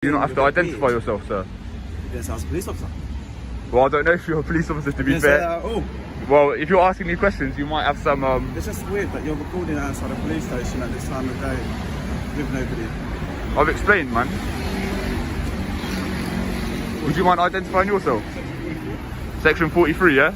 You don't have to identify yourself, sir. Yes, I was a police officer. Well, I don't know if you're a police officer, to be fair. Well, if you're asking me questions, you might have some... It's just weird that you're recording outside a police station at this time of day with nobody. I've explained, man. Would you mind identifying yourself? Section 43, yeah?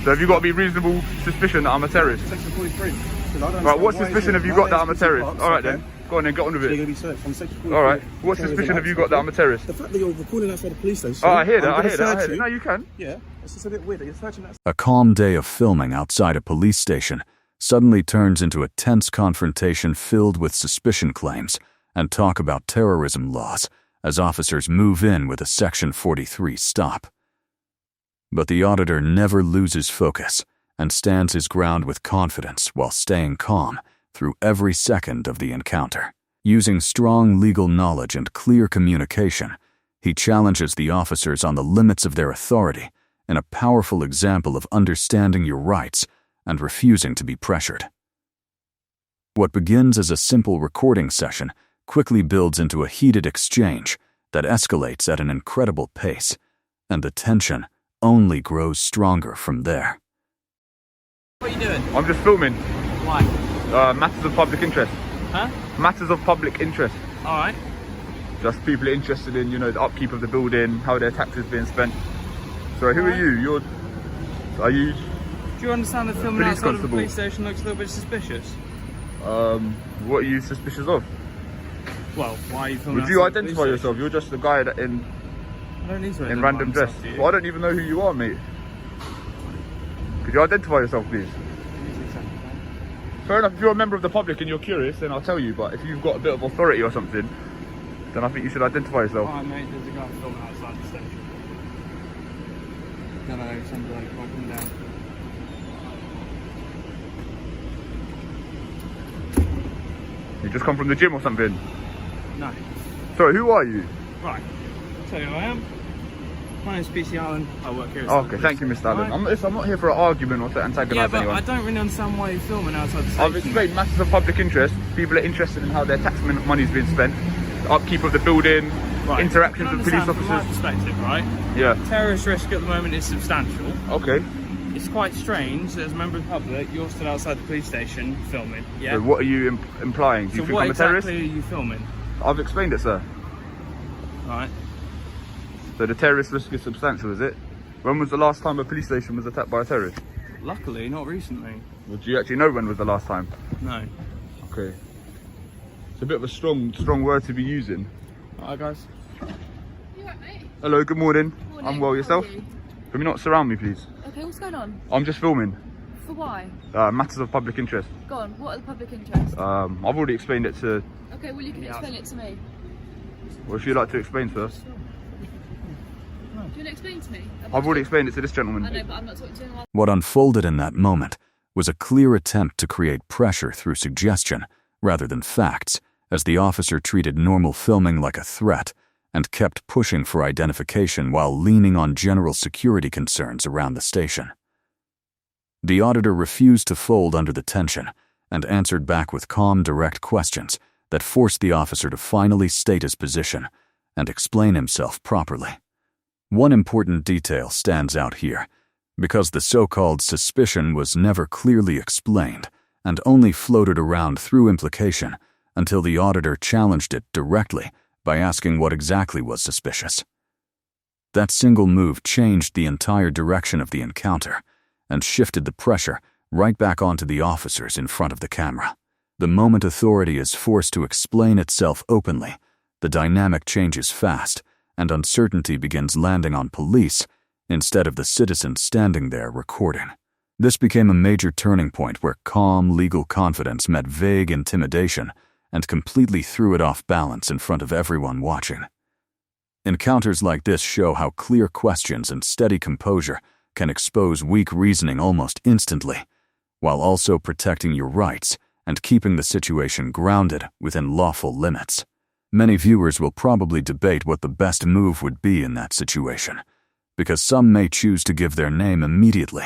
So have you got to be reasonable suspicion that I'm a terrorist? Section 43. Right, what suspicion have you got that I'm a terrorist? Alright then, go on then, get on with So you're it. going to be searched from Section 43. Alright, what suspicion have you got that I'm a terrorist? The fact that you're recording outside a police station... Oh, I hear that. No, you can. Yeah, it's just a bit weird that you're searching that... A calm day of filming outside a police station suddenly turns into a tense confrontation filled with suspicion claims and talk about terrorism laws as officers move in with a Section 43 stop. But the auditor never loses focus and stands his ground with confidence while staying calm through every second of the encounter. Using strong legal knowledge and clear communication, he challenges the officers on the limits of their authority in a powerful example of understanding your rights and refusing to be pressured. What begins as a simple recording session quickly builds into a heated exchange that escalates at an incredible pace, and the tension only grows stronger from there. What are you doing? I'm just filming. Why? Matters of public interest. Huh? Matters of public interest. Alright. Just people interested in, you know, the upkeep of the building, how their taxes being spent. So who are you? Are you... Do you understand that filming police outside of a constable? police station looks a little bit suspicious? What are you suspicious of? Well, why are you filming Would you outside a police identify station? yourself? You're just a guy that in I don't need to random identify dress. myself to you. Well, I don't even know who you are, mate. Could you identify yourself, please? Fair enough, if you're a member of the public and you're curious, then I'll tell you, but if you've got a bit of authority or something, then I think you should identify yourself. Alright mate, there's a guy filming outside the station. No, somebody like walking down. You just come from the gym or something? No. Sorry, who are you? Right, I'll tell you who I am. My name's PC Allen, I work here at Okay, thank you, Mr. Allen. Alright. I'm not here for an argument or to antagonise Yeah, but anyone. I don't really understand why you're filming outside the station. I've explained matters of public interest. People are interested in how their tax money is being spent, the upkeep of the building, Right. interactions You with can police understand from my officers. perspective, right? Yeah. Terrorist risk at the moment is substantial. Okay. It's quite strange that as a member of the public, you're stood outside the police station filming. Yeah. So what are you implying? Do you So think what I'm a terrorist? exactly are you filming? I've explained it, sir. Right. So the terrorist risk is substantial, is it? When was the last time a police station was attacked by a terrorist? Luckily, not recently. Well, do you actually know when was the last time? No. Okay. It's a bit of a strong word to be using. Alright, guys. You alright, mate? Hello, good morning. Morning, I'm well, how are yourself? you? Can you not surround me, please? Okay, what's going on? I'm just filming. For why? Matters of public interest. Go on, what are the public interests? I've already explained it to... Okay, well you can explain it to me. Well, if you'd like to explain first. Do you want to explain to me? I've already explained it to this I gentleman. know, but I'm not talking to anyone. What unfolded in that moment was a clear attempt to create pressure through suggestion rather than facts, as the officer treated normal filming like a threat and kept pushing for identification while leaning on general security concerns around the station. The auditor refused to fold under the tension and answered back with calm, direct questions that forced the officer to finally state his position and explain himself properly. One important detail stands out here, because the so-called suspicion was never clearly explained and only floated around through implication until the auditor challenged it directly by asking what exactly was suspicious. That single move changed the entire direction of the encounter and shifted the pressure right back onto the officers in front of the camera. The moment authority is forced to explain itself openly, the dynamic changes fast, and uncertainty begins landing on police instead of the citizens standing there recording. This became a major turning point where calm legal confidence met vague intimidation and completely threw it off balance in front of everyone watching. Encounters like this show how clear questions and steady composure can expose weak reasoning almost instantly, while also protecting your rights and keeping the situation grounded within lawful limits. Many viewers will probably debate what the best move would be in that situation, because some may choose to give their name immediately,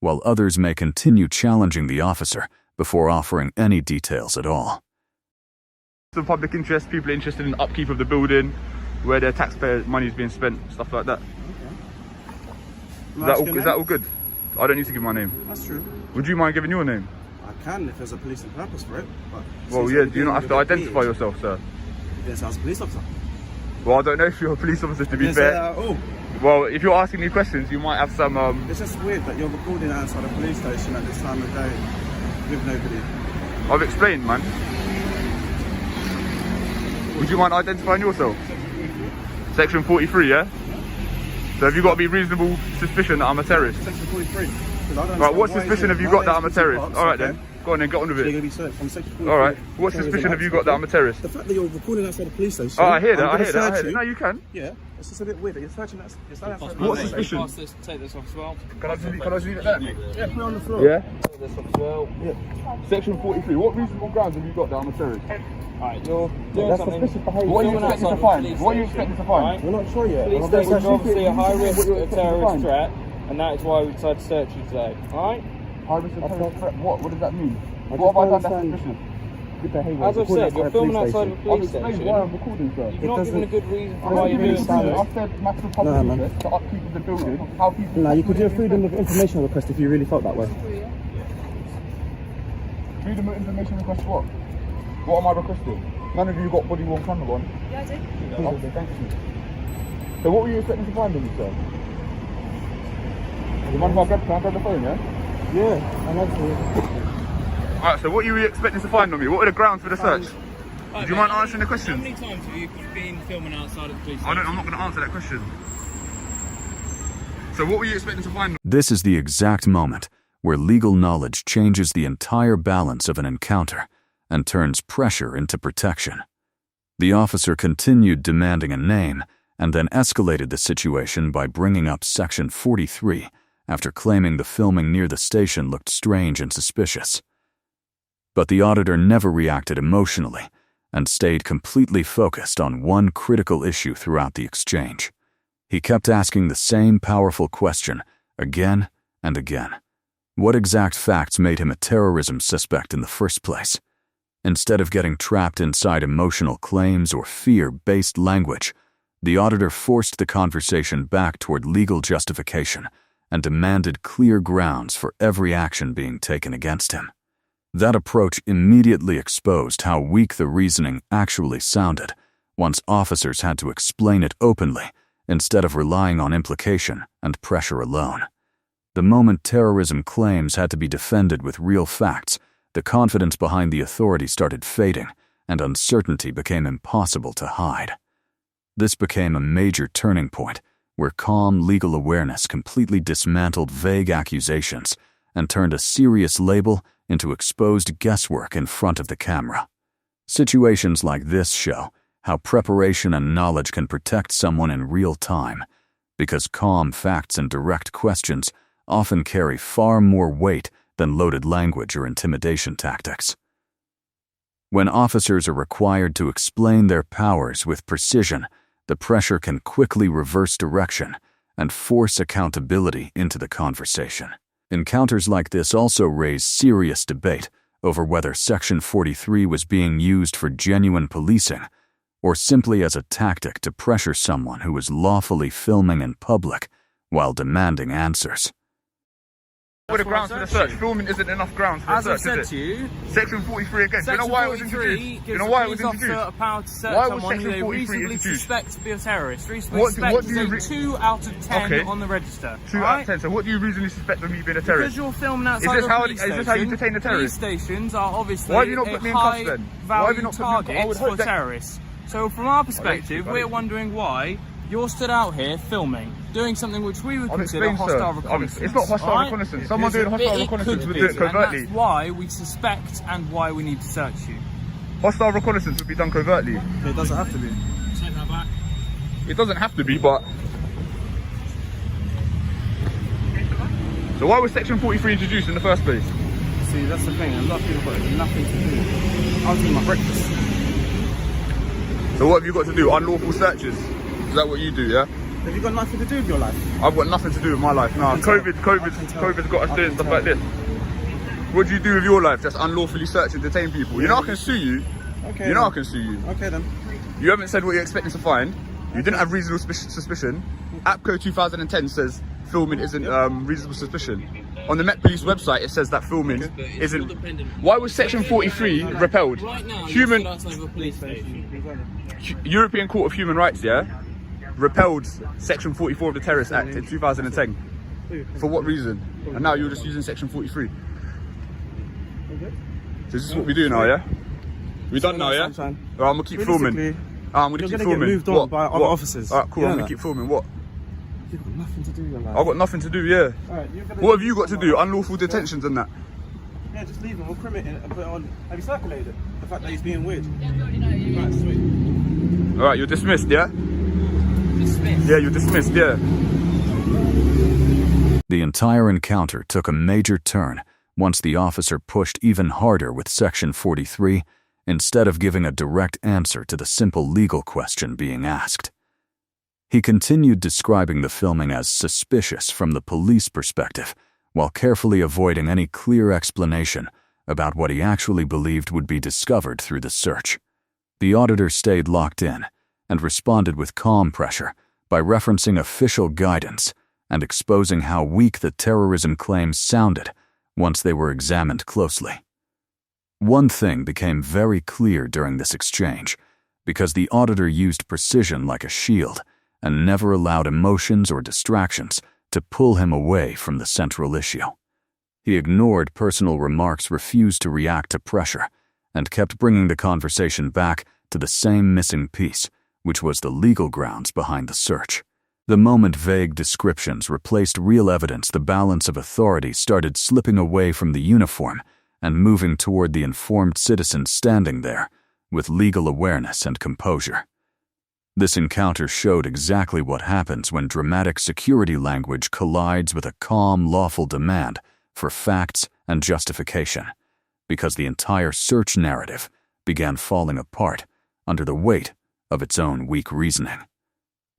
while others may continue challenging the officer before offering any details at all. Some public interest, people interested in the upkeep of the building, where their taxpayer money is being spent, stuff like that. Is that all good? I don't need to give my name. That's true. Would you mind giving your name? I can if there's a policing purpose for it. But Well, yeah, do you not have to identify yourself, sir? You didn't say I was a police officer. Well, I don't know if you're a police officer, to be Didn't say fair. that at all. Well, if you're asking me questions, you might have some... It's just weird that you're recording outside a police station at this time of day with nobody. I've explained, man. Would you mind identifying yourself? Section 43, yeah? So have you got to be reasonable suspicion that I'm a terrorist? Section 43. Right, what suspicion have you got that I'm a terrorist? Alright then, go on then, get on with You're it. going to be searched from section 43. Alright, what suspicion have you got that I'm a terrorist? The fact that you're recording outside a police station. Oh, I hear that, I'm I gonna hear that, I search hear that. you. No, you can. Yeah, it's just a bit weird that you're searching that. You're standing outside a What police suspicion? Pass this, take this off as well. Can I just leave it there? Yeah, put it on the floor. Yeah? Take this off as well. Section 43, what reasonable grounds have you got that I'm a terrorist? Alright, you're doing something. What are you expecting to find? What are you expecting to find? We're not sure yet. Police I'm gonna station is search you. obviously a high risk What you're of expecting to terrorist find? threat, and that is why we decided to search you today. Alright? High risk of terrorist threat? What does that mean? What have I done that's suspicious? As I've said, you're filming outside of a I've police explained station. why I'm recording, sir. You've not given a good reason for I've why you're given doing a reason. so. I've said matter of public interest, the upkeep of the building, how people... No, you could do a freedom of information request if you really felt that way. Freedom of information request what? What am I requesting? None of you got body worn camera on. Yeah, I did. Okay, thank you. So what were you expecting to find on me, sir? You mind if I grab the phone, yeah? Yeah, I'm actually. Alright, so what were you expecting to find on me? What were the grounds for the search? Right, Do you mate, mind answering the How question? many times have you been filming outside of the police station? I'm not going to answer that question. So what were you expecting to find? This is the exact moment where legal knowledge changes the entire balance of an encounter and turns pressure into protection. The officer continued demanding a name and then escalated the situation by bringing up Section 43 after claiming the filming near the station looked strange and suspicious. But the auditor never reacted emotionally and stayed completely focused on one critical issue throughout the exchange. He kept asking the same powerful question again and again. What exact facts made him a terrorism suspect in the first place? Instead of getting trapped inside emotional claims or fear-based language, the auditor forced the conversation back toward legal justification and demanded clear grounds for every action being taken against him. That approach immediately exposed how weak the reasoning actually sounded once officers had to explain it openly instead of relying on implication and pressure alone. The moment terrorism claims had to be defended with real facts, the confidence behind the authority started fading and uncertainty became impossible to hide. This became a major turning point where calm legal awareness completely dismantled vague accusations and turned a serious label into exposed guesswork in front of the camera. Situations like this show how preparation and knowledge can protect someone in real time, because calm facts and direct questions often carry far more weight than loaded language or intimidation tactics. When officers are required to explain their powers with precision, the pressure can quickly reverse direction and force accountability into the conversation. Encounters like this also raise serious debate over whether Section 43 was being used for genuine policing or simply as a tactic to pressure someone who was lawfully filming in public while demanding answers. What are the grounds for the search? Filming isn't enough grounds for the As I search, said is to it? you, Section 43 again. Do you Section know why it was 43 introduced? Do you gives know the why it was police officer introduced? a power to search Why was someone who Section they 43 reasonably introduced? suspect to be a terrorist. Reasonably What suspect do you is a 2 out of 10 Okay. on the register. 2 out of 10. So what do you reasonably suspect of me being a Because terrorist? you're filming outside this of how- a police is station. this how you detain a terrorist? Police stations are obviously Why have you not a put me in cuffs high then? Why have you value not put me in cuffs? I target would for hope that- terrorists. So from our perspective, got it. we're wondering why you're stood out here filming, doing something which we would I've consider explained, sir. hostile reconnaissance. It's not hostile alright? reconnaissance. Someone doing hostile It reconnaissance could would be, do it covertly. and that's why we suspect and why we need to search you. Hostile reconnaissance would be done covertly. It doesn't have to be. Take that back. It doesn't have to be, but... So why was Section 43 introduced in the first place? See, that's the thing. A lot of people got nothing to do. I'll eat my breakfast. So what have you got to do? Unlawful searches? Is that what you do, yeah? Have you got nothing to do with your life? I've got nothing to do with my life. Nah, COVID's got us doing stuff like this. What do you do with your life? Just unlawfully search and detain people. You know I can sue you. Okay. You know I then. can sue you. Okay then. You haven't said what you're expecting to find. You didn't have reasonable suspicion. APCO 2010 says filming isn't reasonable suspicion. On the Met Police website, it says that filming isn't. Why was Section 43 repelled? Right now, Human you're outside of a police station. European Court of Human Rights, yeah, repelled Section 44 of the Terrorist Act in 2010. For what reason? And now you're just using Section 43. So this is what we do now, yeah? We done now, yeah? Sunshine. Alright, I'm gonna keep filming. Realistically, I'm gonna you're keep gonna filming. get moved on by other officers. Alright, cool. You I'm know gonna that? keep filming. What? You've got nothing to do with that. I've got nothing to do, yeah. Alright, you're gonna What have you got to do? Unlawful detentions and that. Yeah, just leave him. We'll crim it and put it on. Have you circulated it? The fact that he's being weird. Yeah, we already know you. Right, sweet. Alright, you're dismissed, yeah? Dismissed. Yeah, you're dismissed, yeah. The entire encounter took a major turn once the officer pushed even harder with Section 43 instead of giving a direct answer to the simple legal question being asked. He continued describing the filming as suspicious from the police perspective, while carefully avoiding any clear explanation about what he actually believed would be discovered through the search. The auditor stayed locked in and responded with calm pressure by referencing official guidance and exposing how weak the terrorism claims sounded once they were examined closely. One thing became very clear during this exchange, because the auditor used precision like a shield and never allowed emotions or distractions to pull him away from the central issue. He ignored personal remarks, refused to react to pressure, and kept bringing the conversation back to the same missing piece, which was the legal grounds behind the search. The moment vague descriptions replaced real evidence, the balance of authority started slipping away from the uniform and moving toward the informed citizen standing there with legal awareness and composure. This encounter showed exactly what happens when dramatic security language collides with a calm, lawful demand for facts and justification, because the entire search narrative began falling apart under the weight of its own weak reasoning.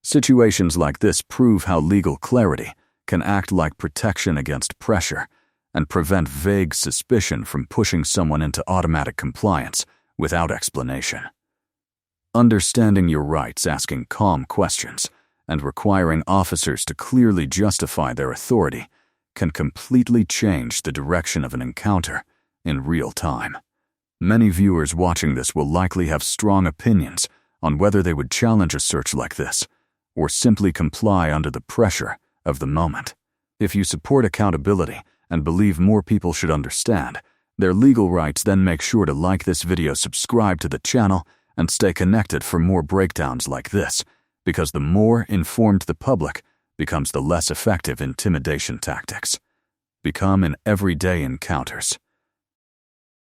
Situations like this prove how legal clarity can act like protection against pressure and prevent vague suspicion from pushing someone into automatic compliance without explanation. Understanding your rights, asking calm questions, and requiring officers to clearly justify their authority can completely change the direction of an encounter in real time. Many viewers watching this will likely have strong opinions on whether they would challenge a search like this or simply comply under the pressure of the moment. If you support accountability and believe more people should understand their legal rights, then make sure to like this video, subscribe to the channel, and stay connected for more breakdowns like this, because the more informed the public becomes, the less effective intimidation tactics become in everyday encounters.